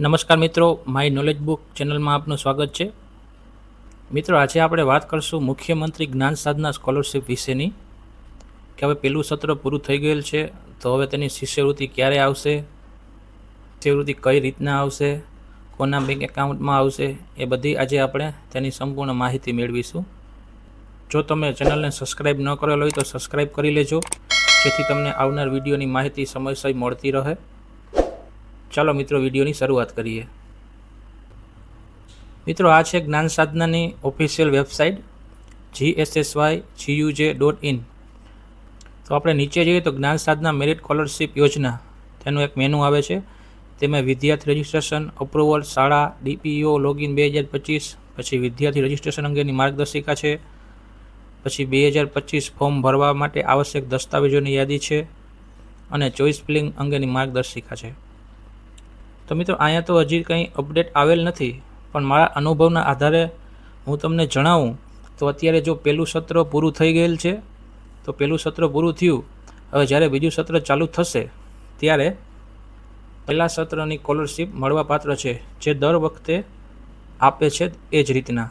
નમસ્કાર મિત્રો, my knowledge book ચેનલમાં આપનું સ્વાગત છે. મિત્રો, આજે આપણે વાત કરશું મુખ્યમંત્રી જ્ઞાન સાધના સ્કોલરશિપ વિશેની કે હવે પહેલું સત્ર પૂરું થઈ ગયેલ છે, તો હવે તેની શિષ્યવૃત્તિ ક્યારે આવશે, શિષ્યવૃત્તિ કઈ રીતના આવશે, કોના બેંક એકાઉન્ટમાં આવશે, એ બધી આજે આપણે તેની સંપૂર્ણ માહિતી મેળવીશું. જો તમે ચેનલને સબસ્ક્રાઈબ ન કરેલ હોય તો સબસ્ક્રાઈબ કરી લેજો, જેથી તમને આવનાર વિડીયોની માહિતી સમયસર મળતી રહે. ચાલો મિત્રો, વિડીયોની શરૂઆત કરીએ. મિત્રો, આ છે જ્ઞાન સાધનાની ઓફિશિયલ વેબસાઇટ gssy.guj.in. તો આપણે નીચે જઈએ તો જ્ઞાન સાધના મેરિટ સ્કોલરશિપ યોજના તેનું એક મેનુ આવે છે. તેમાં વિદ્યાર્થી રજિસ્ટ્રેશન, અપ્રુવલ, શાળા, DPO, લોગિન 2025, પછી વિદ્યાર્થી રજિસ્ટ્રેશન અંગેની માર્ગદર્શિકા છે, પછી 2025 ફોર્મ ભરવા માટે આવશ્યક દસ્તાવેજોની યાદી છે અને ચોઇસ ફિલિંગ અંગેની માર્ગદર્શિકા છે. તો મિત્રો, અહીંયા તો હજી કંઈ અપડેટ આવેલ નથી, પણ મારા અનુભવના આધારે હું તમને જણાવું તો અત્યારે જો પહેલું સત્ર પૂરું થઈ ગયેલ છે, તો પહેલું સત્ર પૂરું થયું. હવે જ્યારે બીજું સત્ર ચાલુ થશે ત્યારે પહેલા સત્રની સ્કોલરશિપ મળવાપાત્ર છે, જે દર વખતે આપે છે એ જ રીતના.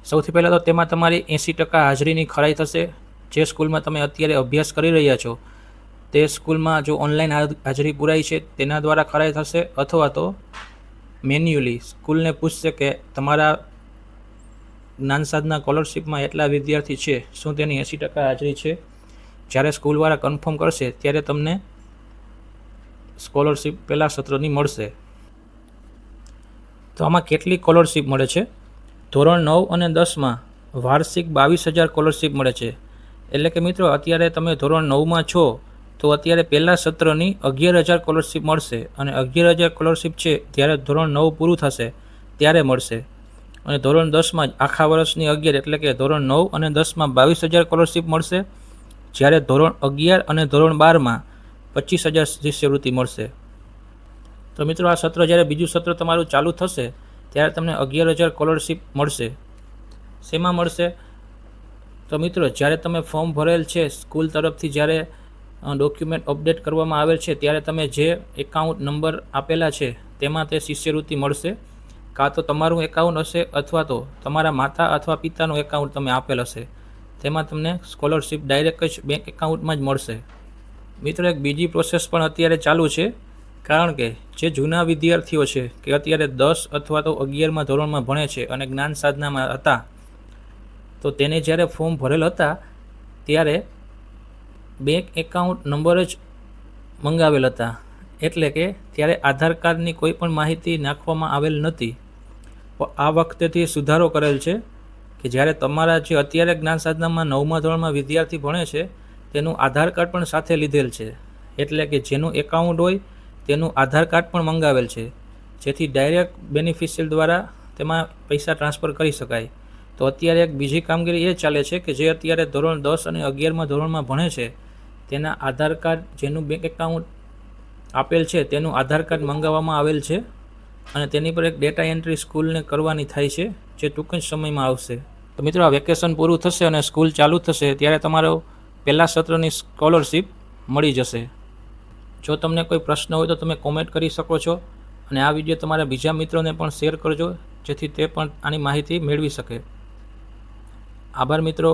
સૌથી પહેલાં તો તેમાં તમારી 80% હાજરીની ખરાઈ થશે. જે સ્કૂલમાં તમે અત્યારે અભ્યાસ કરી રહ્યા છો તે સ્કૂલમાં જો ઓનલાઈન હાજરી પુરાઈ છે તેના દ્વારા ખરાઈ થશે, અથવા તો મેન્યુઅલી સ્કૂલને પૂછશે કે તમારા જ્ઞાન સાધના સ્કોલરશિપમાં એટલા વિદ્યાર્થી છે, શું તેની 80% હાજરી છે. જ્યારે સ્કૂલવાળા કન્ફર્મ કરશે ત્યારે તમને સ્કોલરશિપ પહેલાં સત્રની મળશે. તો આમાં કેટલી સ્કોલરશિપ મળે છે? ધોરણ 9 અને 10માં વાર્ષિક 22,000 સ્કોલરશિપ મળે છે. એટલે કે મિત્રો, અત્યારે તમે ધોરણ 9માં છો તો અત્યારે પહેલાં સત્રની 11,000 સ્કોલરશિપ મળશે, અને 11,000 સ્કોલરશિપ છે ત્યારે ધોરણ 9 પૂરું થશે ત્યારે મળશે. અને ધોરણ 10માં જ આખા વર્ષની 11 એટલે કે ધોરણ 9 અને 10માં 22,000 સ્કોલરશિપ મળશે, જ્યારે ધોરણ 11 અને ધોરણ 12માં 25,000 શિષ્યવૃત્તિ મળશે. તો મિત્રો, આ સત્ર જ્યારે બીજું સત્ર તમારું ચાલુ થશે ત્યારે તમને 11,000 સ્કોલરશિપ મળશે. શેમાં મળશે? તો મિત્રો, જ્યારે તમે ફોર્મ ભરેલ છે સ્કૂલ તરફથી, જ્યારે ડોક્યુમેન્ટ અપડેટ કરવામાં આવેલ છે ત્યારે તમે જે એકાઉન્ટ નંબર આપેલા છે તેમાં તે શિષ્યવૃત્તિ મળશે. કાં તો તમારું એકાઉન્ટ હશે અથવા તો તમારા માતા અથવા પિતાનું એકાઉન્ટ તમે આપેલ હશે, તેમાં તમને સ્કોલરશિપ ડાયરેક્ટ જ બેંક એકાઉન્ટમાં જ મળશે. મિત્રો, એક બીજી પ્રોસેસ પણ અત્યારે ચાલુ છે, કારણ કે જે જૂના વિદ્યાર્થીઓ છે કે અત્યારે 10 અથવા તો 11મા ધોરણમાં ભણે છે અને જ્ઞાન સાધનામાં હતા, તો તેને જ્યારે ફોર્મ ભરેલ હતા ત્યારે બેંક એકાઉન્ટ નંબર જ મંગાવેલ હતા, એટલે કે ત્યારે આધાર કાર્ડની કોઈ પણ માહિતી નાખવામાં આવેલ નથી. આ વખતેથી સુધારો કરેલ છે કે જ્યારે તમારા જે અત્યારે જ્ઞાન સાધનામાં 9મા ધોરણમાં વિદ્યાર્થી ભણે છે તેનું આધાર કાર્ડ પણ સાથે લીધેલ છે, એટલે કે જેનું એકાઉન્ટ હોય તેનું આધાર કાર્ડ પણ મંગાવેલ છે, જેથી ડાયરેક્ટ બેનિફિશિયલ દ્વારા તેમાં પૈસા ટ્રાન્સફર કરી શકાય. તો અત્યારે એક બીજી કામગીરી એ ચાલે છે કે જે અત્યારે ધોરણ 10 અને 11મા ધોરણમાં ભણે છે તેના આધાર કાર્ડ, જેનું બેંક એકાઉન્ટ આપેલ છે તેનું આધાર કાર્ડ મંગાવવામાં આવેલ છે, અને તેની પર એક ડેટા એન્ટ્રી સ્કૂલને કરવાની થાય છે, જે ટૂંક જ સમયમાં આવશે. તો મિત્રો, આ વેકેશન પૂરું થશે અને સ્કૂલ ચાલુ થશે ત્યારે તમારો પહેલા સત્રની સ્કોલરશિપ મળી જશે. જો તમને કોઈ પ્રશ્ન હોય તો તમે કોમેન્ટ કરી શકો છો, અને આ વિડીયો તમારા બીજા મિત્રોને પણ શેર કરજો, જેથી તે પણ આની માહિતી મેળવી શકે. આભાર મિત્રો.